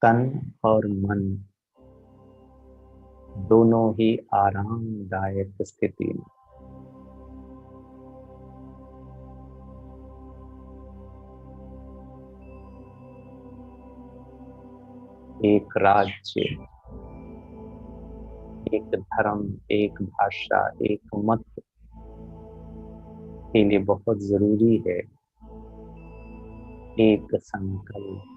तन और मन दोनों ही आरामदायक स्थिति में। एक राज्य, एक धर्म, एक भाषा, एक मत के लिए बहुत जरूरी है एक संकल्प,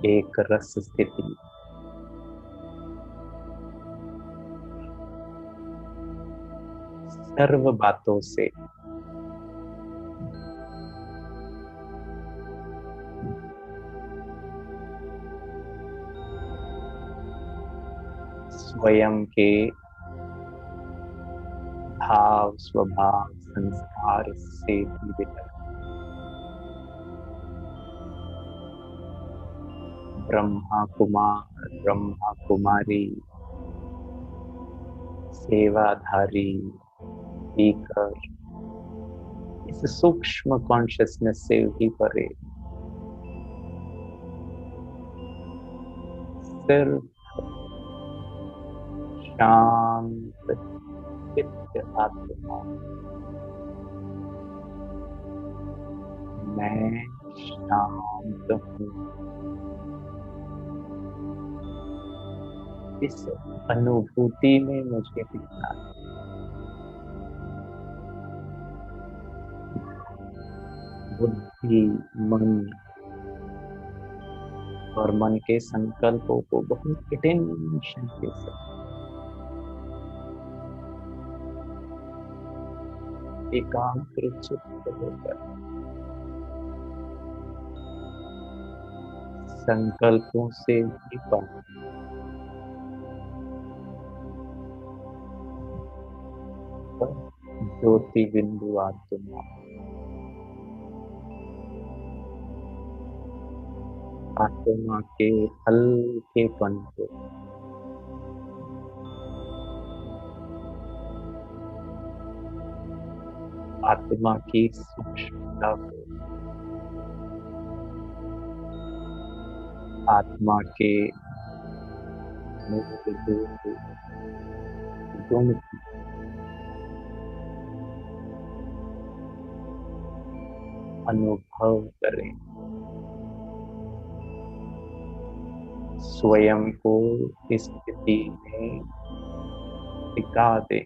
एक रस स्थिति। सर्व बातों से स्वयं के भाव, स्वभाव, संस्कार से भी ब्रह्मा कुमार, ब्रह्मा कुमारी, सेवाधारी, स्पीकर, इस सूक्ष्म कॉन्शियसनेस से भी परे सिर्फ शांत चित्त आत्मा, मैं शांत हूँ, इस अनुभूति में मुझे दिखना है। बुद्धि, मन और मन के संकल्पों को बहुत अटेंशन के साथ एकाग्र चित्त होकर संकल्पों से भी पर ज्योति बिंदु आत्मा, आत्मा के हल्केपन को आत्मा की सूक्ष्मता को, आत्मा के मूल गुण की अनुभव करें, स्वयं को इस स्थिति में टिका दें।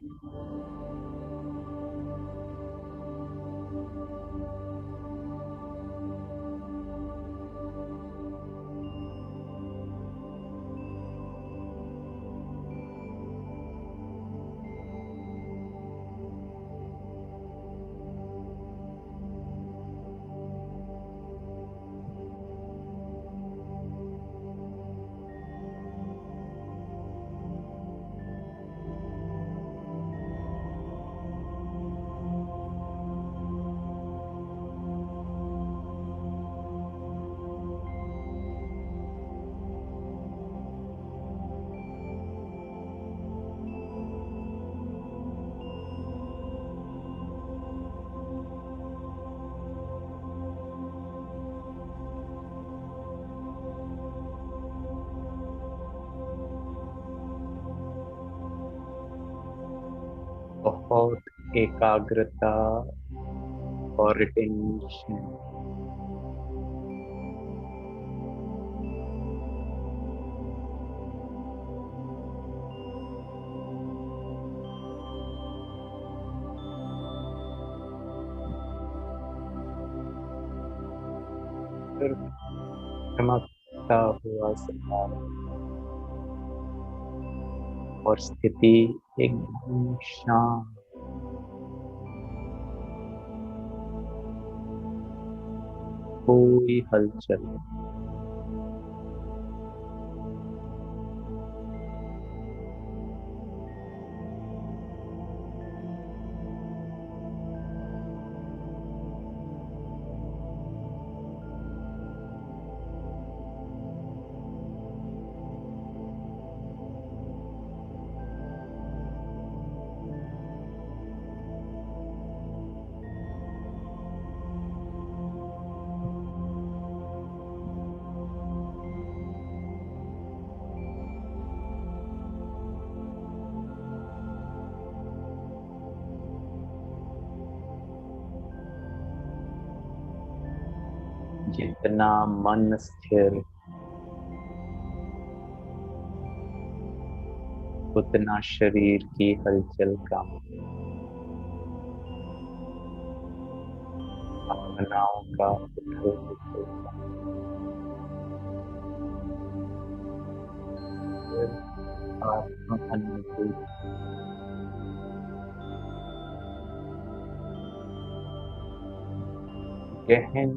बहुत एकाग्रता और टेंशन सिर्फ चमकता हुआ स्वभाव और स्थिति एकदम शांत, कोई हलचल नहीं। जितना मन स्थिर, उतना शरीर की हलचल कम, भावनाओं का उथल पुथल कम, आत्म अनुभूति गहन,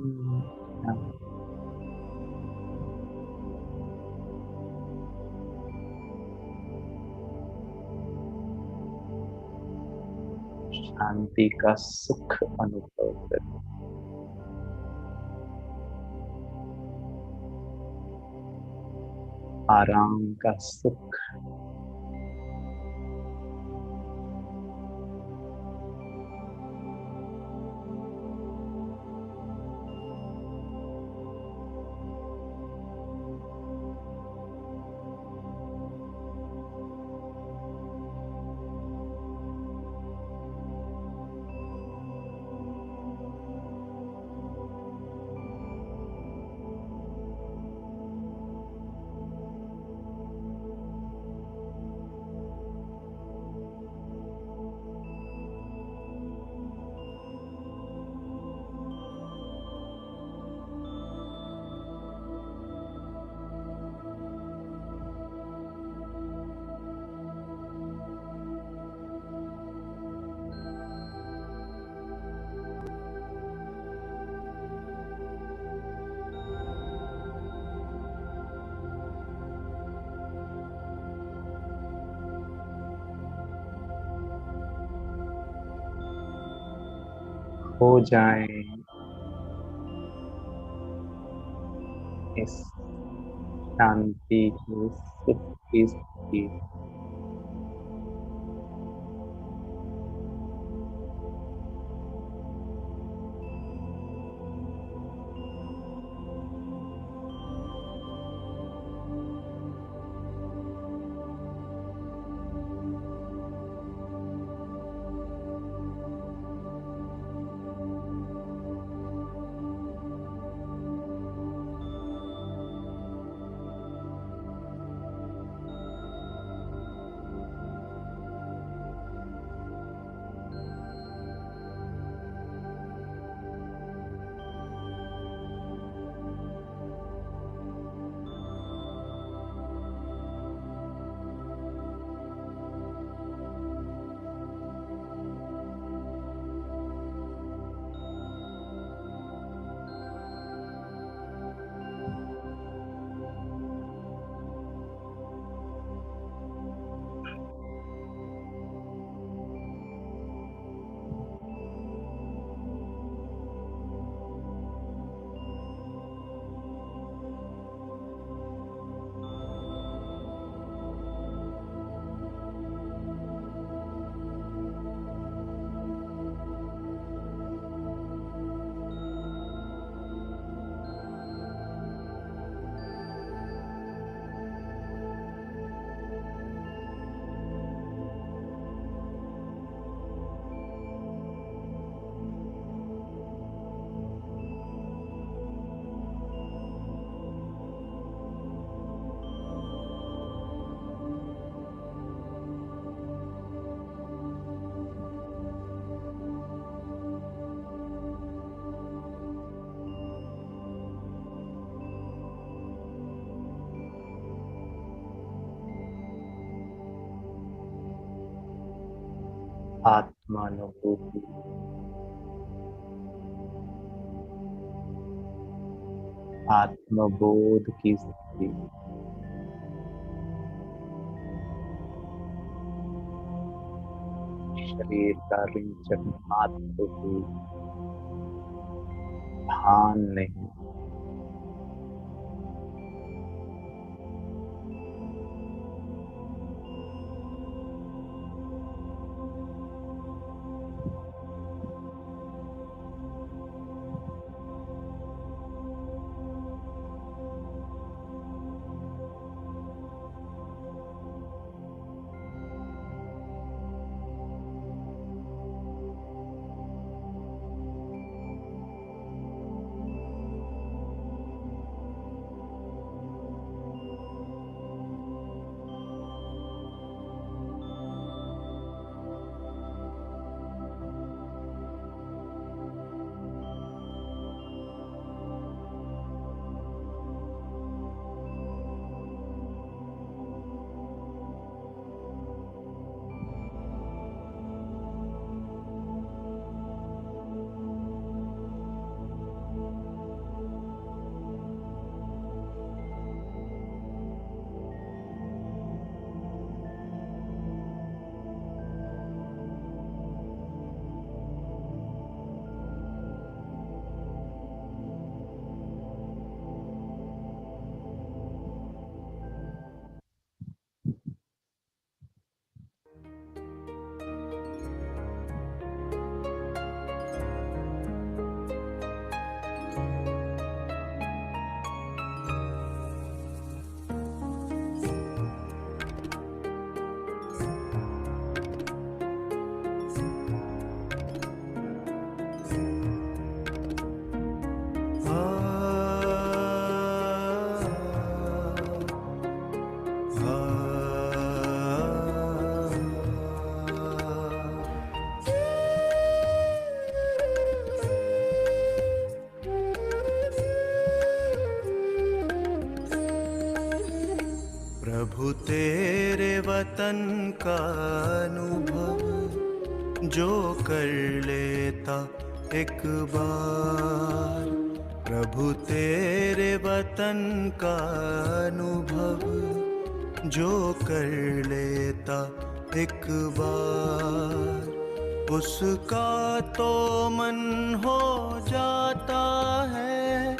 शांति का सुख अनुभव कर, आराम का सुख, हो जाए इस शांति के सुख की स्थिति, आत्मानुभूति, आत्मबोध की स्थिति, शरीर का रिंचक मात्र भी भान नहीं, तेरे वतन का अनुभव जो कर लेता एक बार। प्रभु तेरे वतन का अनुभव जो कर लेता एक बार, उसका तो मन हो जाता है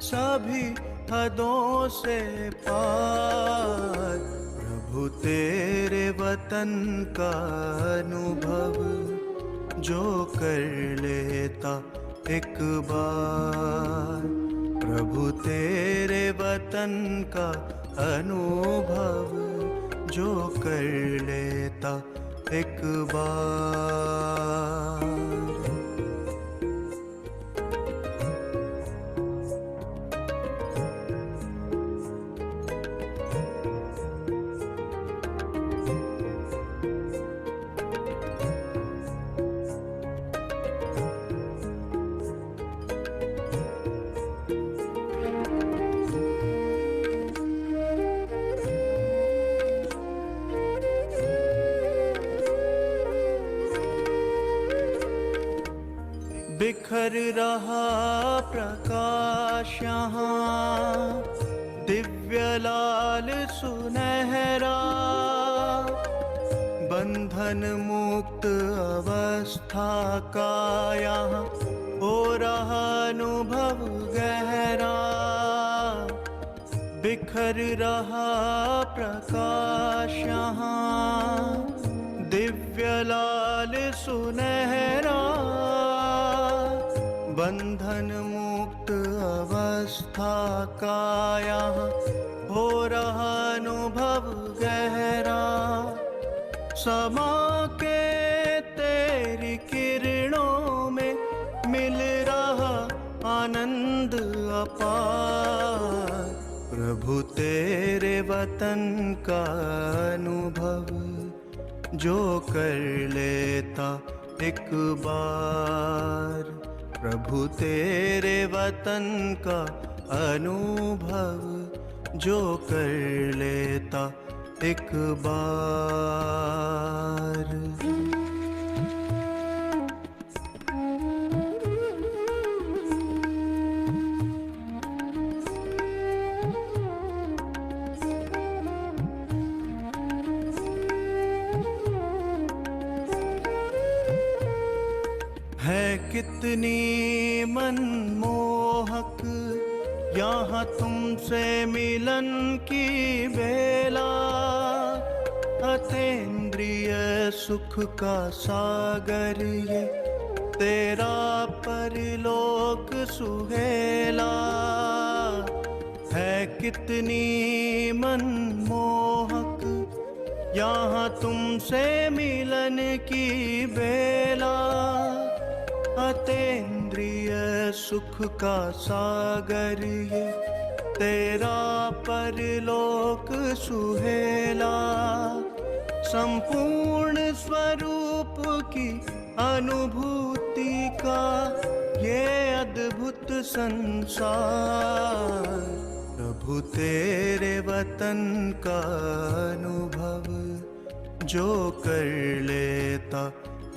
सभी हदों से पार। प्रभु तेरे वतन का अनुभव जो कर लेता एक बार। प्रभु तेरे वतन का अनुभव जो कर लेता एक बार। बिखर रहा प्रकाश यहाँ दिव्य लाल सुनहरा, बंधन मुक्त अवस्था का यहाँ हो रहा अनुभव गहरा। बिखर रहा प्रकाश यहाँ दिव्य लाल सुनहरा, बंधन मुक्त अवस्था का यहाँ हो रहा अनुभव गहरा। समा के तेरी किरणों में मिल रहा आनंद अपार। प्रभु तेरे वतन का अनुभव जो कर लेता एक बार। प्रभु तेरे वतन का अनुभव जो कर लेता एक बार। है कितनी मनमोहक यहाँ तुमसे मिलन की बेला, अतीन्द्रिय सुख का सागर ये तेरा परलोक सुहेला। है कितनी मनमोहक यहाँ तुमसे मिलन की बेला, अतीन्द्रिय सुख का सागर ये तेरा परलोक सुहेला। संपूर्ण स्वरूप की अनुभूति का ये अद्भुत संसार। प्रभु तेरे वतन का अनुभव जो कर लेता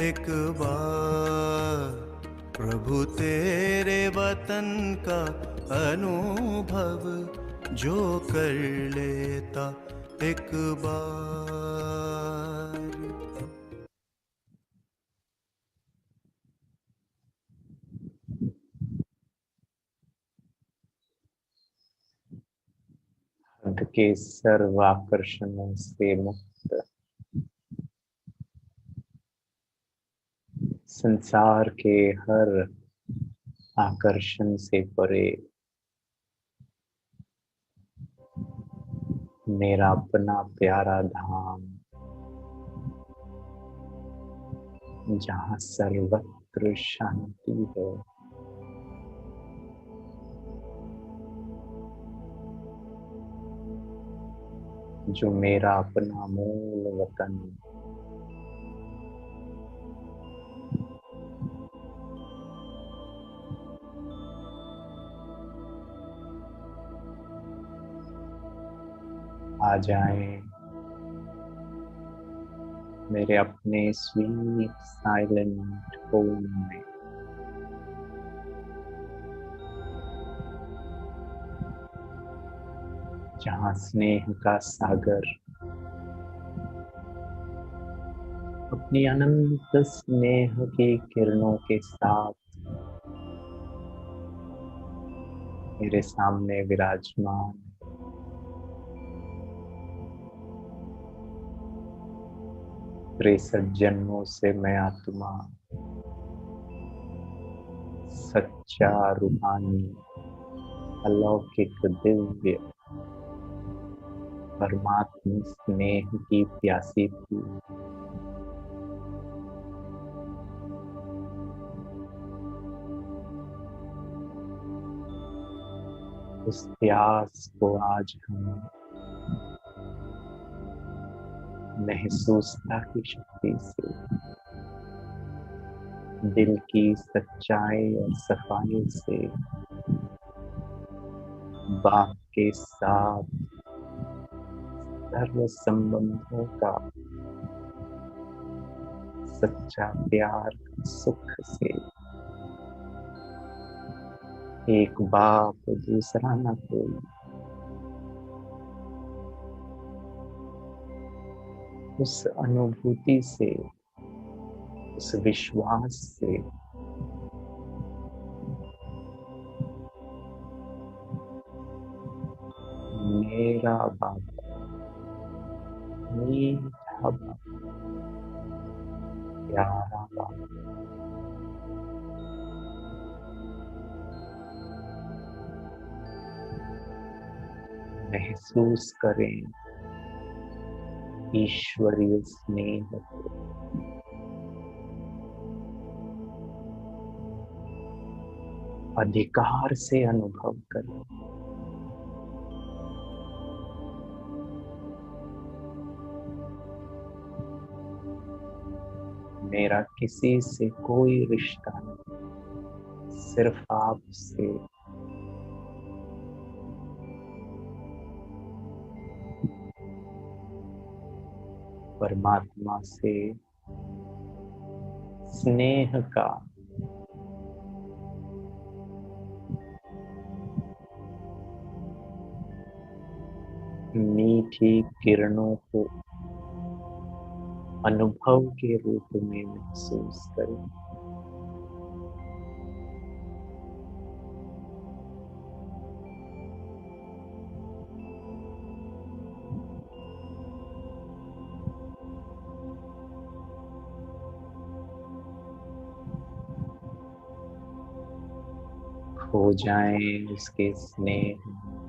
एक बार। प्रभु तेरे वतन का अनुभव जो कर लेता एक बार। हद के सर्व आकर्षणों से मुक्त, संसार के हर आकर्षण से परे, मेरा अपना प्यारा धाम जहाँ सर्वत्र शांति है। जो मेरा अपना मूल वतन, आ जाएं मेरे अपने स्वीट साइलेंट होम में। जहाँ स्नेह का सागर अपनी अनंत स्नेह की किरणों के साथ मेरे सामने विराजमान। 63 जन्मों से मैं आत्मा, सच्चा रूहानी अलौकिक दिव्य परमात्म स्नेह की प्यासी थी। उस प्यास को आज हम महसूसता की शक्ति से, दिल की सच्चाई और सफाई से, बाप के साथ सर्व संबंधों का सच्चा प्यार सुख से, एक बाप दूसरा न कोई, उस अनुभूति से, उस विश्वास से मेरा बाप, मीठा बाप, प्यारा बाप महसूस करें ईश्वरीय स्नेह को। अधिकार से अनुभव करें। मेरा किसी से कोई रिश्ता नहीं, सिर्फ आपसे। परमात्मा से स्नेह का मीठी किरणों को अनुभव के रूप में महसूस करें। खो जाएं उसके स्नेह में।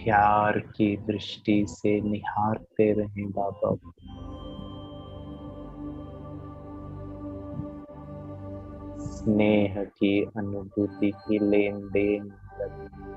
प्यार की दृष्टि से निहारते रहें बाबा। स्नेह की अनुभूति की लेन देन करें।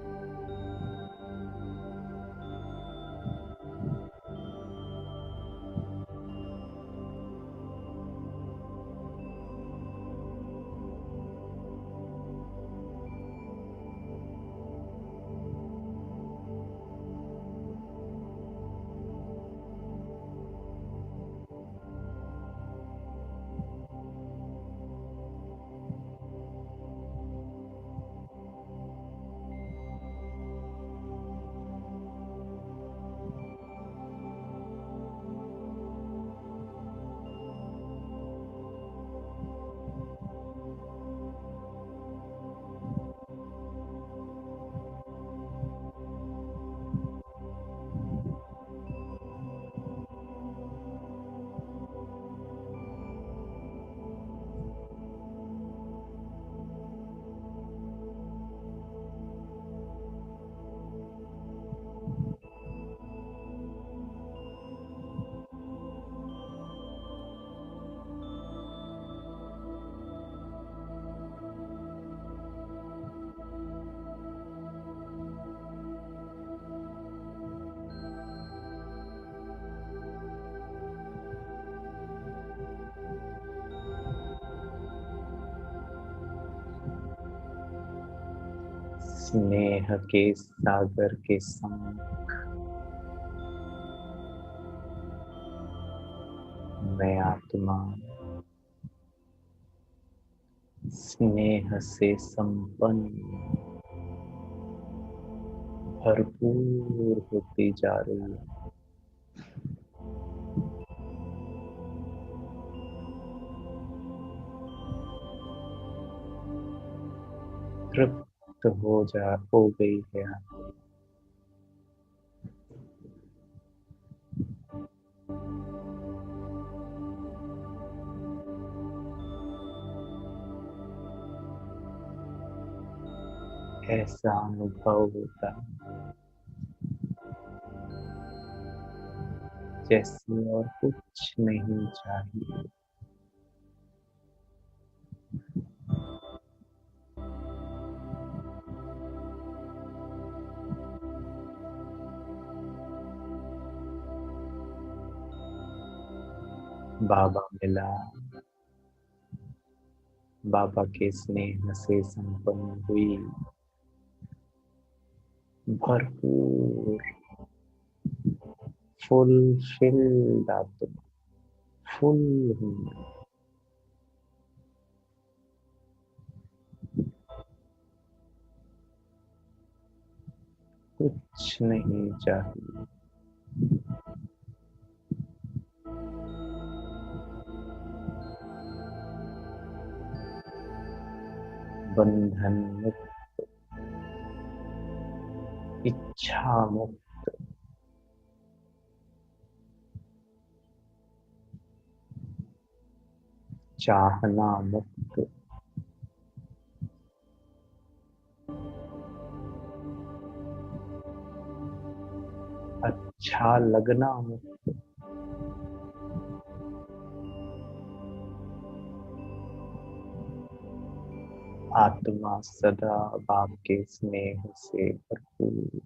स्नेह के सागर के संग मैं आत्मा स्नेह से संपन्न भरपूर होती जा रही है। तृप्त हो गई है। ऐसा अनुभव होता है जैसे और कुछ नहीं चाहिए। बाबा मिला, बाबा के स्नेह से संपन्न हुई भरपूर फुलफिल्ड आत्मा, फुल हुई। कुछ नहीं चाहिए। बंधन मुक्त, इच्छा मुक्त, चाहना मुक्त, अच्छा लगना मुक्त। आत्मा सदा बाप के स्नेह से भरपूर।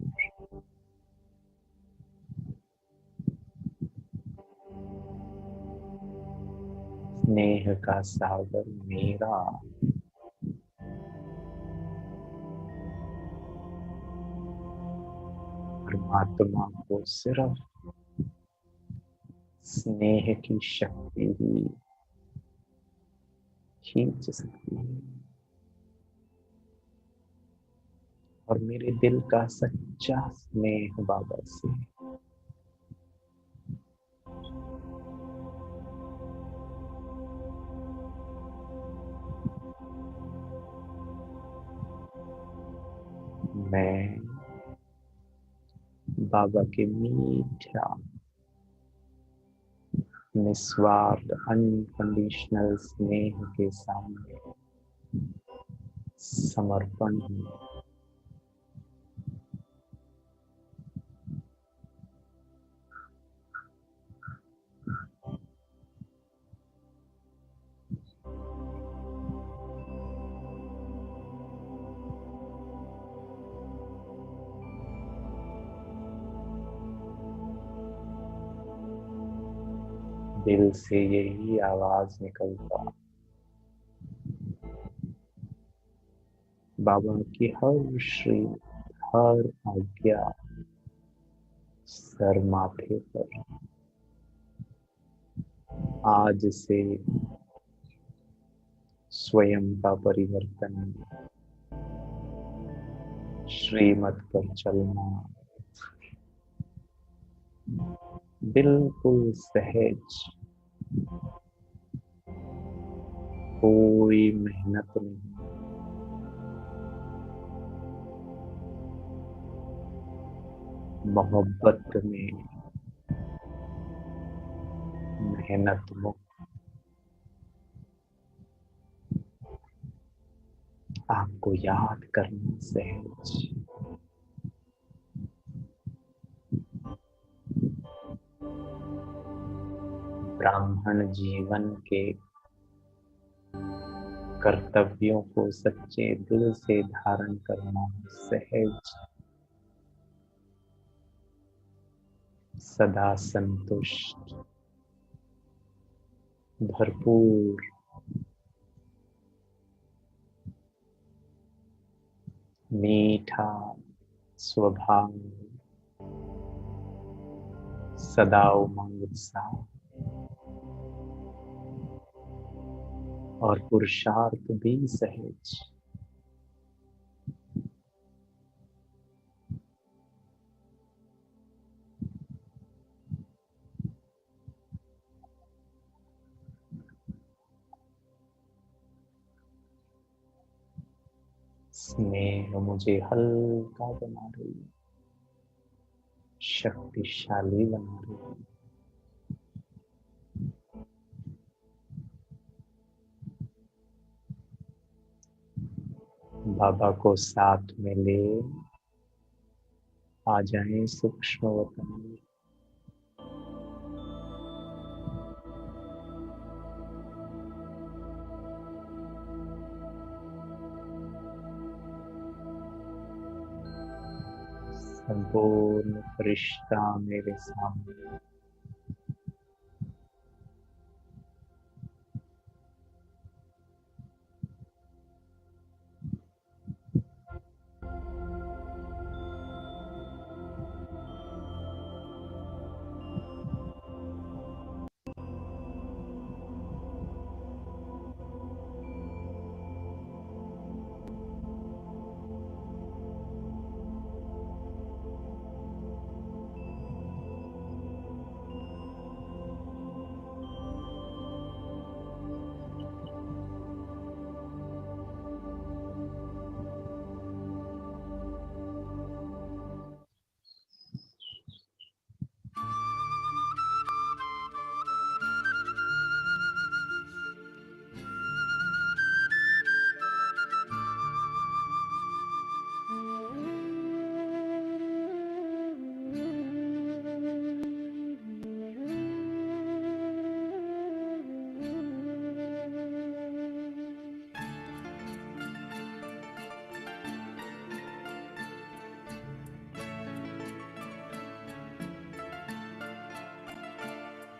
स्नेह का सागर मेरा, परमात्मा को सिर्फ स्नेह की शक्ति ही खींच सकती है। और मेरे दिल का सच्चा स्नेह बाबा से मैं बाबा के मीठा निस्वार्थ अनकंडीशनल स्नेह के सामने समर्पण हूँ। दिल से यही आवाज निकलता, बाबा की हर श्री, हर आज्ञा सर माथे पर। आज से स्वयं का परिवर्तन, श्रीमत पर चलना बिल्कुल सहज, कोई मेहनत नहीं। मोहब्बत में मेहनत मुक्त, आपको याद करना सहज। ब्राह्मण जीवन के कर्तव्यों को सच्चे दिल से धारण करना सहज, सदा संतुष्ट, भरपूर, मीठा स्वभाव, सदा उमंग उत्साह और पुरुषार्थ भी सहज। स्नेह मुझे हल्का बना रही है, शक्तिशाली बना रही है। बाबा को साथ में ले आ जाएं सूक्ष्म वतन में। संपूर्ण फरिश्ता मेरे सामने,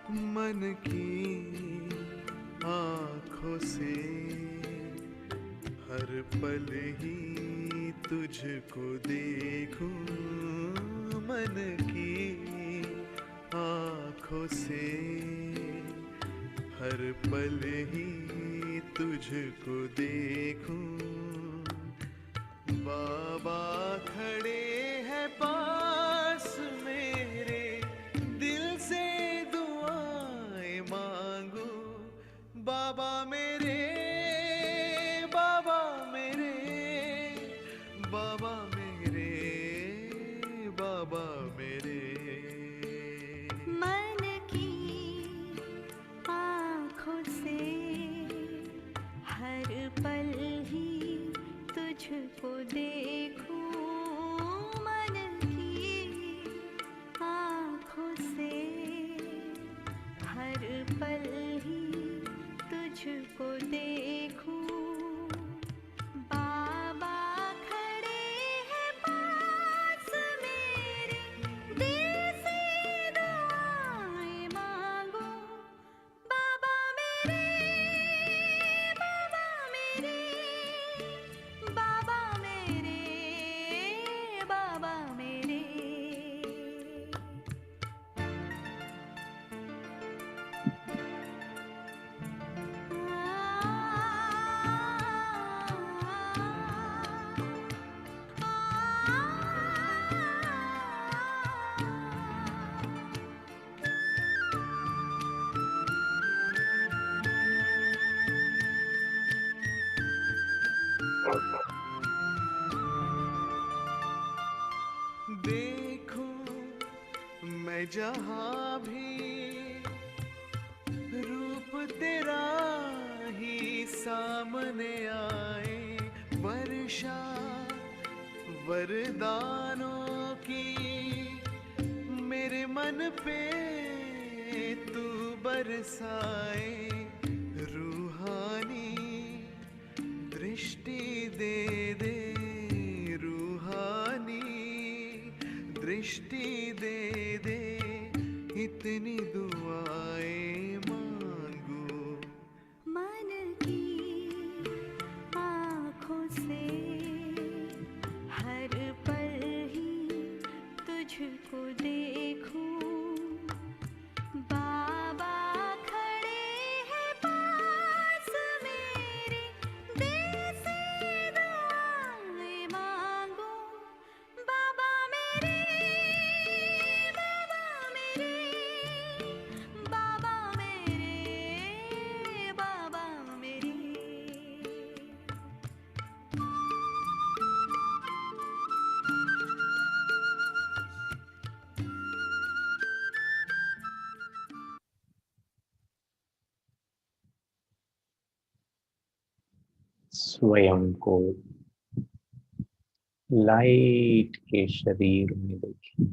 मन की आँखों से हर पल ही तुझको देखूं, मन की आँखों से हर पल ही तुझको देखूं। बाबा खड़े हैं पास मेरे, दिल से दुआएं मांगू। बाबा मेरे, बाबा मेरे, बाबा मेरे, बाबा मेरे। मन की आँखों से हर पल ही तुझको देखूं, मन की आँखों से हर पल ही तुझको देखूं। बाबा खड़े हैं पास मेरे, दिल से दुआएं मांगो। बाबा मेरे, बाबा मेरे, बाबा मेरे, बाबा मेरे। देखूं मैं जहाँ भी रूप तेरा ही सामने आए, वर्षा वरदानों की मेरे मन पे तू बरसाए। रूहानी दृष्टि दे दे, रूहानी दृष्टि दे दे, इतनी दुआएं मांगू। मन की आँखों से स्वयं को लाइट के शरीर में देखिए,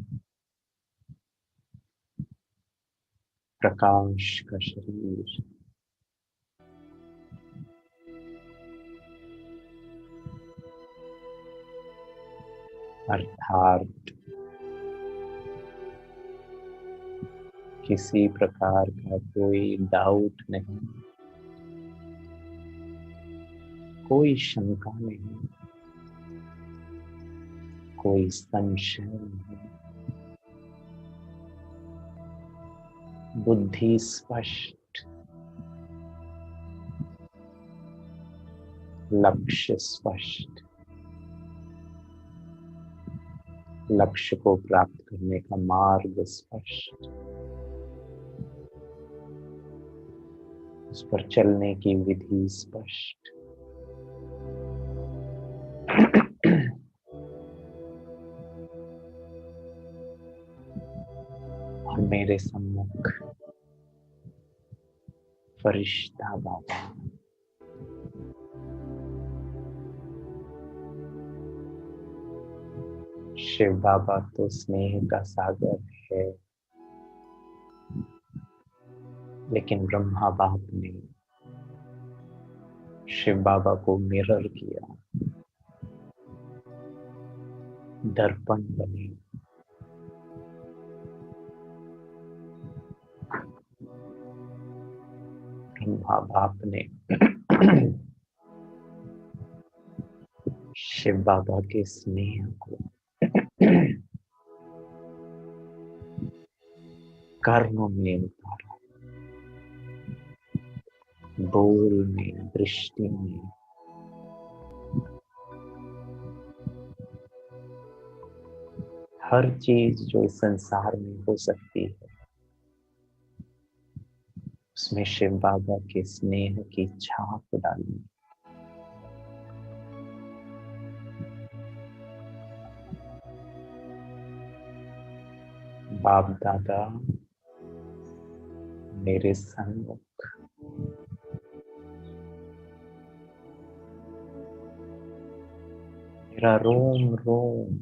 प्रकाश का शरीर। अर्थात किसी प्रकार का कोई डाउट नहीं, कोई शंका नहीं, कोई संशय नहीं। बुद्धि स्पष्ट, लक्ष्य स्पष्ट, लक्ष्य को प्राप्त करने का मार्ग स्पष्ट, उस पर चलने की विधि स्पष्ट। और मेरे सम्मुख फरिश्ता बाबा, शिव बाबा तो स्नेह का सागर है, लेकिन ब्रह्मा बाप ने शिव बाबा को मिरर किया, दर्पण बने। ब्रह्मा बाप ने शिव बाबा के स्नेह को कर्म में उतारा, बोल में, दृष्टि में। हर चीज जो इस संसार में हो सकती है, उसमें शिव बाबा के स्नेह की छाप डाली। बाप दादा मेरे सन्मुख मेरा रोम रोम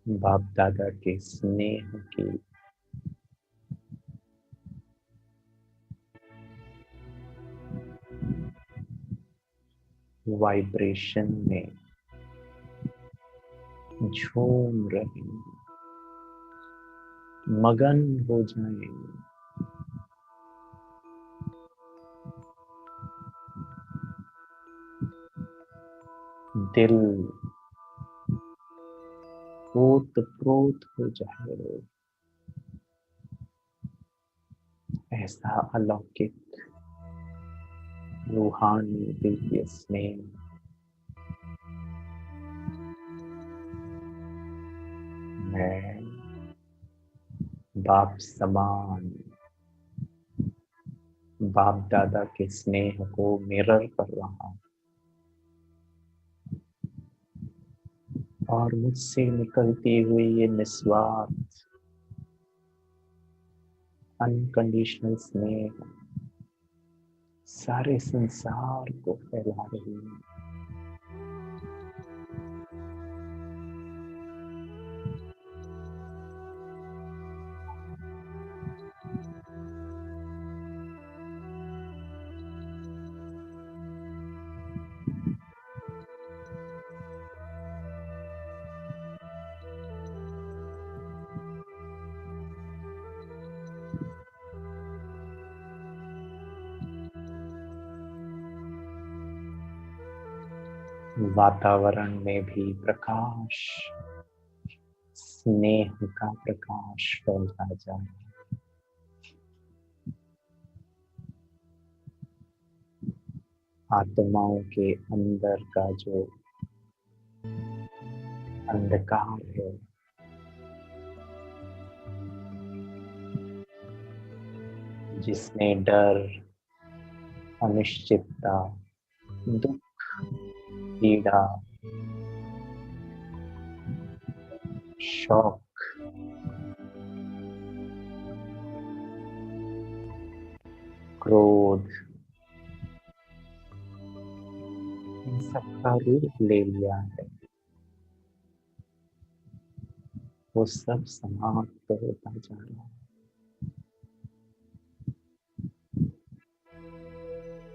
बाप दादा के स्नेह की वाइब्रेशन में झूम रहे, मगन हो जाए। दिल ओतप्रोत हो जाए, ऐसा अलौकिक रूहानी दिव्य स्नेह मैं बाप समान बाप दादा के स्नेह को मिरर कर रहा हूं, और मुझसे निकलती हुई ये निस्वार्थ अनकंडीशनल स्नेह सारे संसार को फैला रही है। वातावरण में भी प्रकाश, स्नेह का प्रकाश फैलता जाए। आत्माओं के अंदर का जो अंधकार है, जिसमें डर, अनिश्चितता, दुख, पीड़ा, शौक, क्रोध, सबका रूप ले लिया है, वो सब समाप्त होता जा रहा है।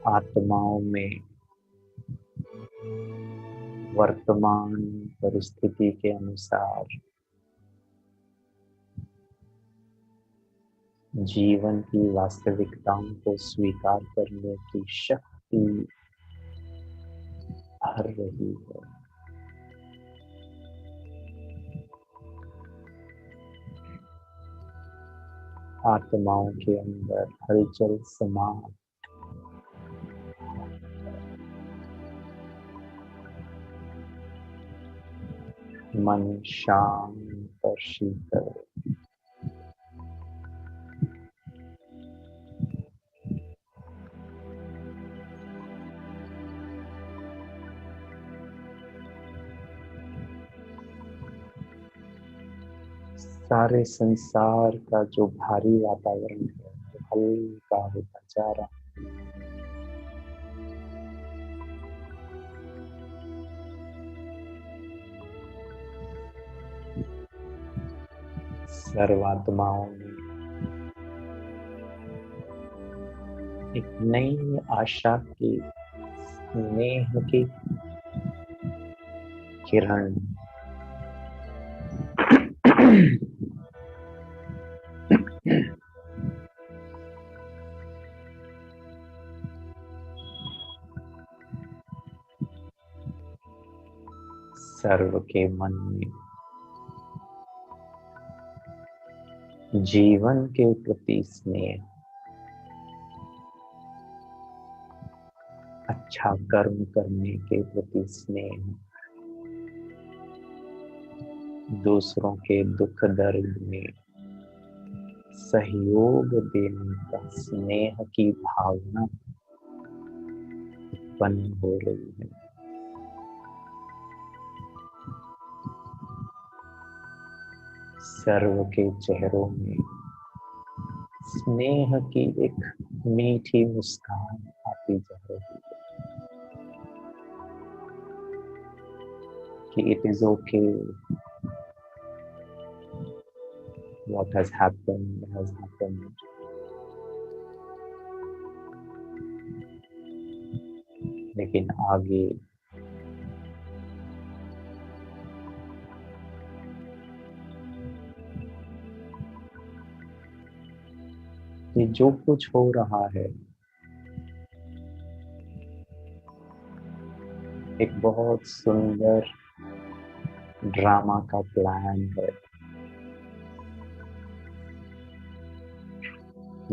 आत्माओं में वर्तमान परिस्थिति के अनुसार जीवन की वास्तविकताओं को स्वीकार करने की शक्ति भर रही है। आत्माओं के अंदर हलचल समाप्त, मन शांत और शीतल। सारे संसार का जो भारी वातावरण है वो हल्का होता जा रहा है। सर्वात्माओं में एक नई आशा की, स्नेह की किरण सर्व के मन में जीवन के प्रति स्नेह, अच्छा कर्म करने के प्रति स्नेह, दूसरों के दुख दर्द में सहयोग देने का स्नेह की भावना उत्पन्न हो रही है। सर्व के चेहरों में स्नेह की एक मीठी मुस्कान आती जा रही है कि it is okay, what has happened has happened. लेकिन आगे ये जो कुछ हो रहा है एक बहुत सुंदर ड्रामा का प्लान है।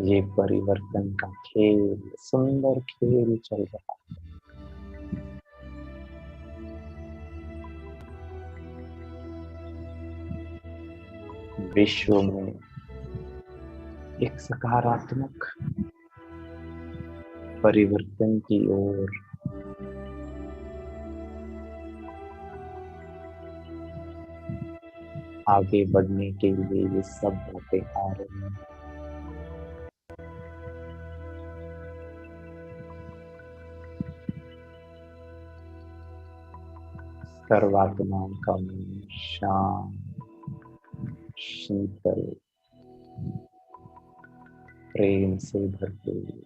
ये परिवर्तन का खेल, सुंदर खेल चल रहा है। विश्व में एक सकारात्मक परिवर्तन की ओर आगे बढ़ने के लिए ये सब बातें आ रही हैं। सर्वात्माओं का मन शांत, शीतल, प्रेम से भरपूर।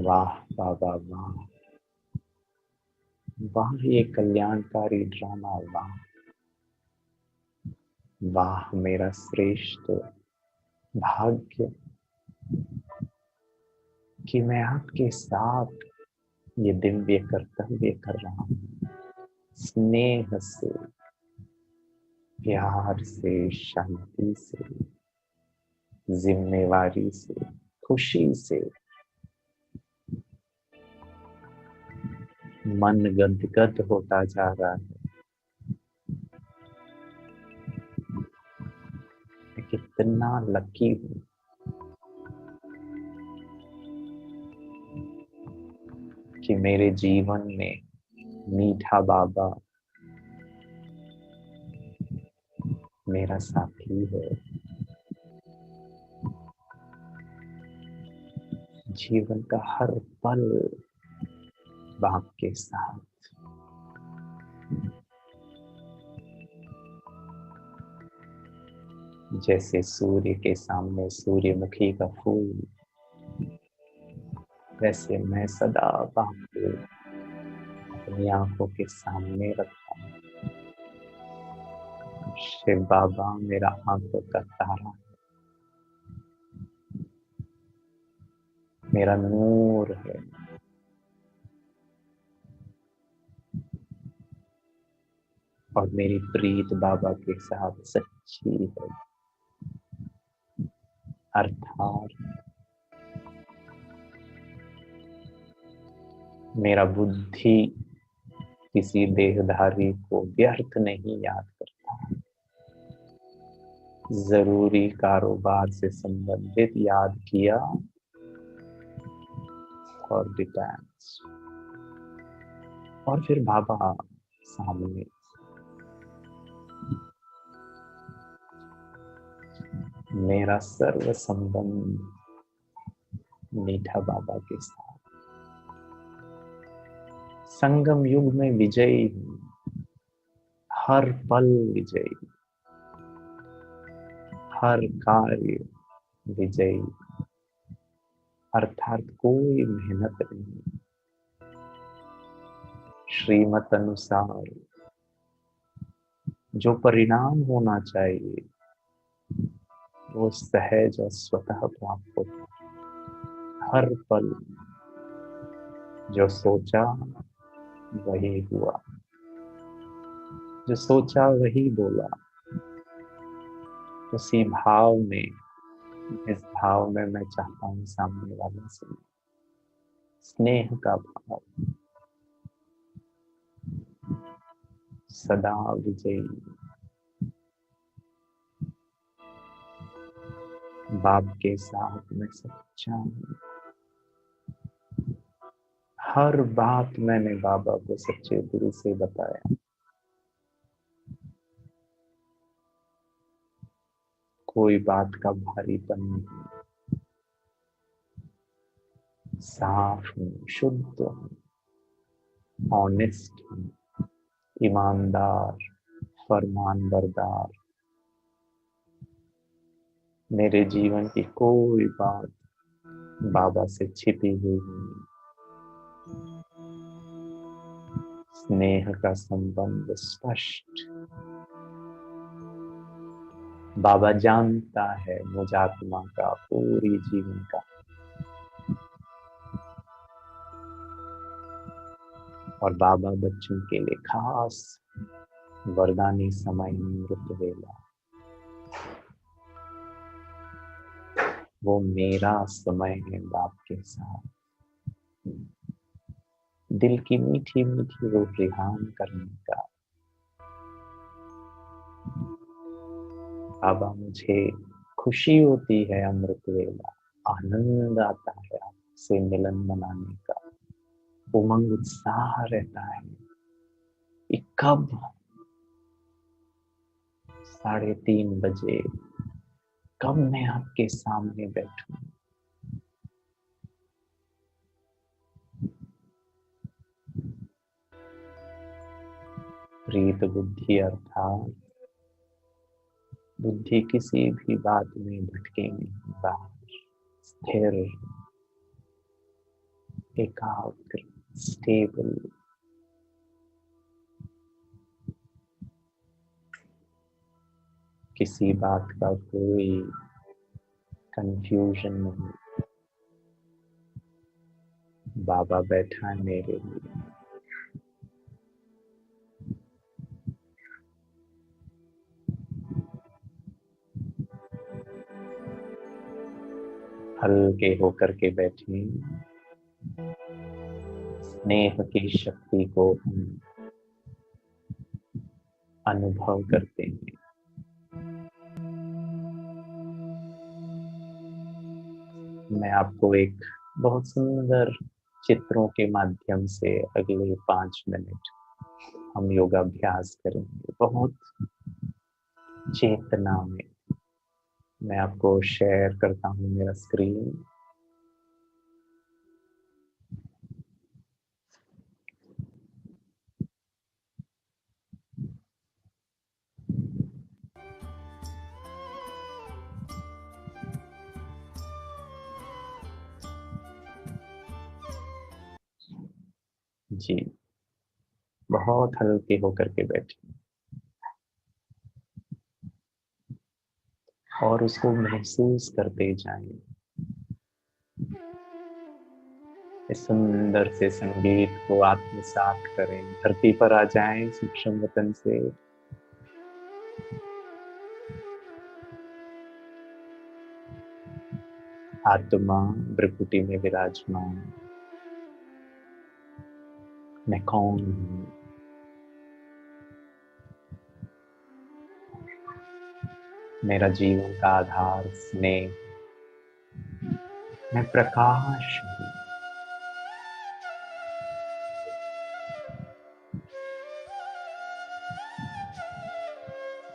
वाह बाबा वाह, वाह ये कल्याणकारी ड्रामा, वाह वाह मेरा श्रेष्ठ भाग्य कि मैं आपके साथ ये दिव्य कर्तव्य कर रहा हूँ। स्नेह से, प्यार से, शांति से, जिम्मेवारी से, खुशी से। मन गदगद होता जा रहा है। मैं कितना लकी हूँ कि मेरे जीवन में मीठा बाबा मेरा साथी है। जीवन का हर पल बाप के साथ। जैसे सूर्य के सामने सूर्यमुखी का फूल, वैसे मैं सदा बाप को अपनी आंखों के सामने रखता हूँ। शिव बाबा मेरा आंखों का तारा, मेरा नूर है। और मेरी प्रीत बाबा के साथ सच्ची है। अर्थात मेरा बुद्धि किसी देहधारी को व्यर्थ नहीं याद करता। जरूरी कारोबार से संबंधित याद किया और डिटेच, और फिर बाबा सामने। मेरा सर्व संबंध मीठा बाबा के साथ। संगम युग में विजयी हूं, हर पल विजयी, हर कार्य विजयी। अर्थात कोई मेहनत नहीं, श्रीमत अनुसार जो परिणाम होना चाहिए वो सहज और स्वतः प्राप्त होता। हर पल जो सोचा वही हुआ, जो सोचा वही बोला। उसी भाव में, इस भाव में मैं चाहता हूँ सामने वाले से स्नेह का भाव, सदा विजयी। बाप के साथ मैं सच्चा हूँ। हर बात मैंने बाबा को सच्चे दिल से बताया। कोई बात का भारीपन नहीं। साफ हूँ, शुद्ध हूँ, ऑनेस्ट हूँ, ईमानदार, फरमान बरदार। मेरे जीवन की कोई बात बाबा से छिपी हुई नहीं। स्नेह का संबंध स्पष्ट। बाबा जानता है मुझ आत्मा का पूरी जीवन का। और बाबा बच्चों के लिए खास वरदानी समय मृत वेला, वो मेरा समय है बाप के साथ। दिल की मीठी मीठी रूह रिहान करने का। बाबा मुझे खुशी होती है अमृत वेला, आनंद आता है आपसे मिलन मनाने का, उमंग उत्साह रहता है कि कब 3:30 बजे कब मैं आपके सामने बैठूं। प्रीत बुद्धि अर्थात बुद्धि किसी भी बात में भटके नहीं, बाहर स्थिर, एकाग्र, स्टेबल। किसी बात का कोई कंफ्यूजन नहीं। बाबा बैठा है मेरे लिए। हल्के होकर के बैठे, स्नेह की शक्ति को हम अनुभव करते हैं। मैं आपको एक बहुत सुंदर चित्रों के माध्यम से अगले 5 मिनट हम योगाभ्यास करेंगे। बहुत चेतना में मैं आपको शेयर करता हूँ मेरा स्क्रीन। जी, बहुत हल्के होकर के बैठे और उसको महसूस करते जाएं। इस सुंदर से संगीत को आत्मसात करें, धरती पर आ जाएं सूक्ष्म वतन से। आत्मा भ्रिकुटी में विराजमान। मैं कौन हूँ? मेरा जीवन का आधार स्नेह। मैं प्रकाश हूँ।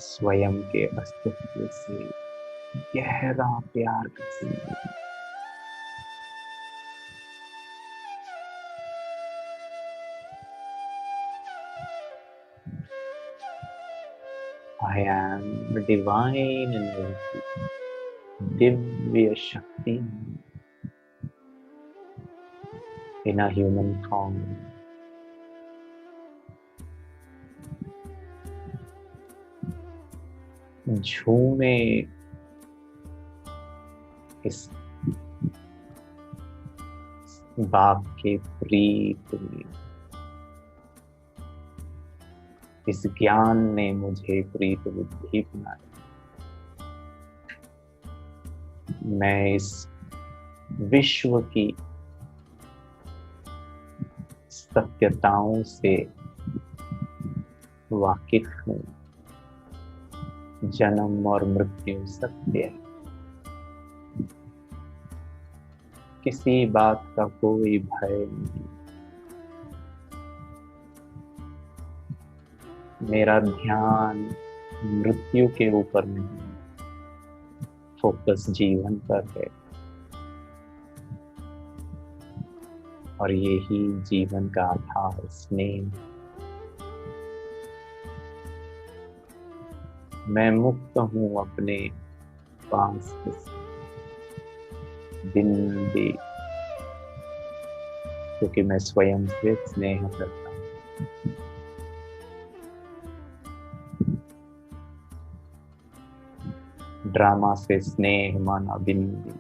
स्वयं के अस्तित्व से गहरा प्यार करती। I am divine energy, Divya शक्ति in a human form. झूमे इस बाप के प्रीत में। इस ज्ञान ने मुझे प्रीत बुद्धि बनाया। मैं इस विश्व की सत्यताओं से वाकिफ हूँ। जन्म और मृत्यु सत्य है। किसी बात का कोई भय नहीं। मेरा ध्यान मृत्यु के ऊपर नहीं, फोकस जीवन पर है। और यही जीवन का आधार स्नेह। मैं मुक्त हूँ अपने पास दिन भी, क्योंकि मैं स्वयं से स्नेह करता हूँ। ड्रामा से स्नेह माना बिंदी।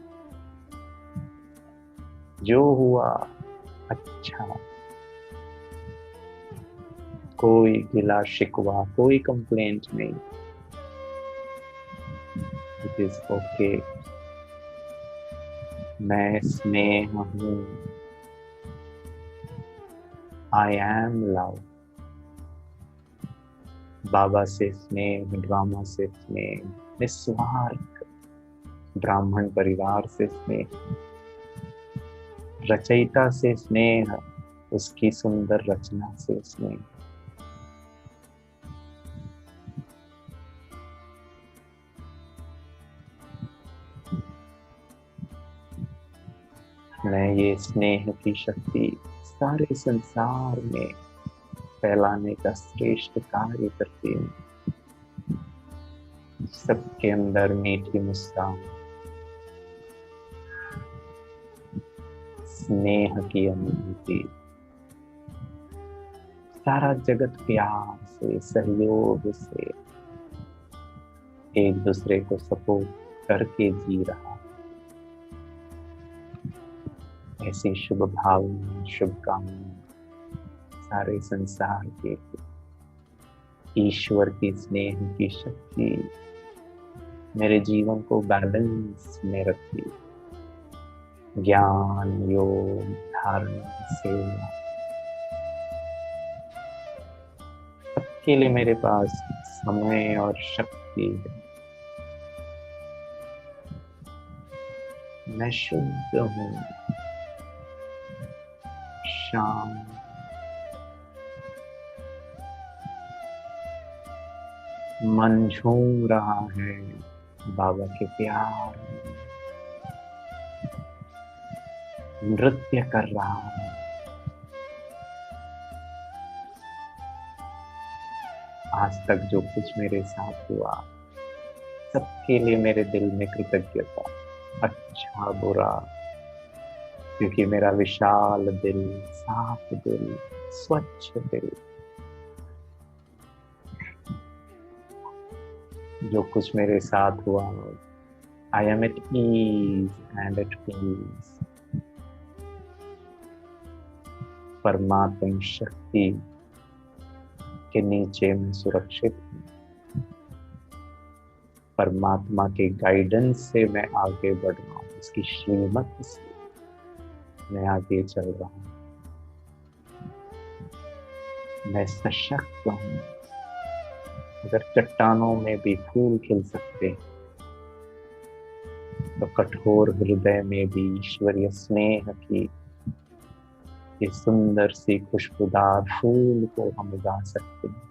जो हुआ अच्छा, कोई गिला शिकवा, कोई कंप्लेंट नहीं। It is okay. मैं स्नेह हूँ। I am love. बाबा से स्नेह, ड्रामा से स्नेह, निस्वार्थ ब्राह्मण परिवार से स्नेह, रचयिता से स्नेह, उसकी सुंदर रचना से स्नेह। मैं ये स्नेह की शक्ति सारे संसार में फैलाने का श्रेष्ठ कार्य करती हूँ। सबके अंदर मीठी मुस्कान, स्नेह की अनुभूति। सारा जगत प्यार से, सहयोग से एक दूसरे को सपोर्ट करके जी रहा। ऐसी शुभ भावना, शुभकामना सारे संसार के। ईश्वर की स्नेह की शक्ति मेरे जीवन को बैलेंस में रखती। ज्ञान, योग, धारणा, सेवा, सबके लिए मेरे पास समय और शक्ति है। मैं शुद्ध हूँ, शांत, मन झूम रहा है बाबा के प्यार में, नृत्य कर रहा है। आज तक जो कुछ मेरे साथ हुआ, सबके लिए मेरे दिल में कृतज्ञता, अच्छा बुरा, क्योंकि मेरा विशाल दिल, साफ दिल, स्वच्छ दिल। जो कुछ मेरे साथ हुआ, I am at ease and at peace. परमात्मा शक्ति के नीचे मैं सुरक्षित हूँ। परमात्मा के गाइडेंस से मैं आगे बढ़ रहा हूँ, उसकी श्रीमत से मैं आगे चल रहा हूँ। मैं सशक्त हूँ। अगर चट्टानों में भी फूल खिल सकते हैं, तो कठोर हृदय में भी ईश्वरीय स्नेह की इस सुंदर सी खुशबूदार फूल को हम उगा सकते हैं।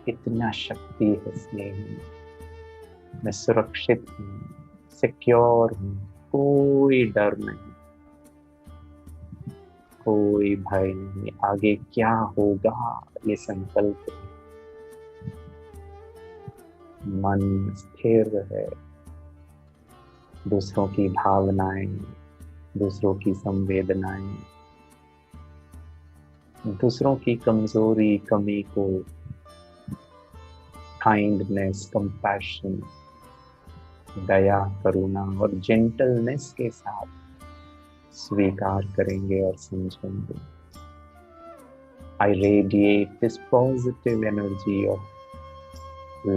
इतना शक्ति है स्नेह में। मैं सुरक्षित हूँ, सिक्योर हूँ, कोई डर नहीं, कोई भय नहीं। आगे क्या होगा ये संकल्प है। मन स्थिर है। दूसरों की भावनाएं, दूसरों की संवेदनाएं, दूसरों की कमजोरी कमी को काइंडनेस, कंपैशन, दया, करुणा और जेंटलनेस के साथ स्वीकार करेंगे और समझेंगे। I radiate this positive energy of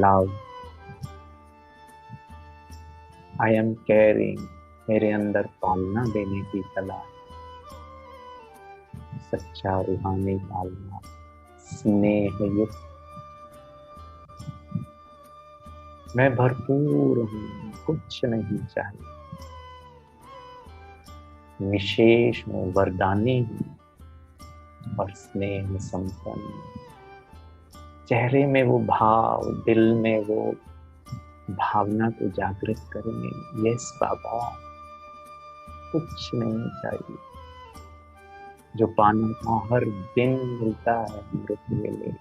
love. I am caring. मेरे अंदर पालना देने की कला, सच्चा रूहानी पालना, स्नेह युक्त। मैं भरपूर हूँ, कुछ नहीं चाहिए। विशेष हूँ, वरदानी हूँ और स्नेह संपन्न। चेहरे में वो भाव, दिल में वो भावना को जागृत करेंगे। यस बाबा, कुछ नहीं चाहिए। जो पाना का हर दिन मिलता है अमृत वेले,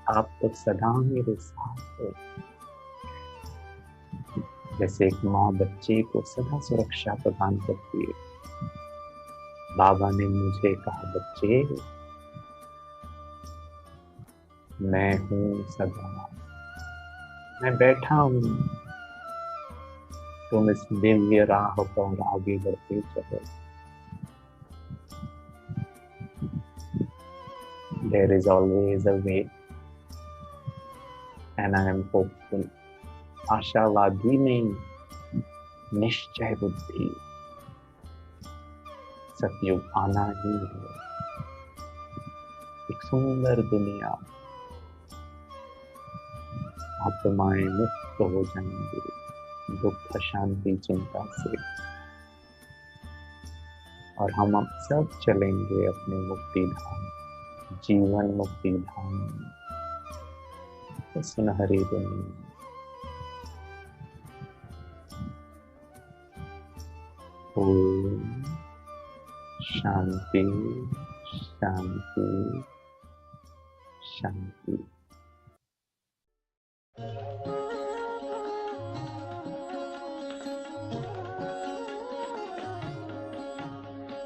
आप तो सदा मेरे साथ हो। जैसे एक माँ बच्चे को सदा सुरक्षा प्रदान करती है, बाबा ने मुझे कहा, बच्चे मैं हूँ सदा, मैं बैठा हूँ, तुम इस दिव्य राह पर आगे बढ़ते चलो। There is always a way and I am hopeful. आशावादी नहीं, निश्चय बुद्धि। सतयुग आना ही है। एक सुंदर दुनिया, आत्माएं मुक्त हो जाएंगे दुख, शांति, चिंता से, और हम अब सब चलेंगे अपने मुक्ति धाम, जीवन मुक्ति धाम, सुनहरी दुनिया। ओम शांति शांति शांति।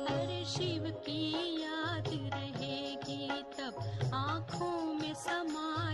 अरे शिव की याद रहेगी तब आँखों में समा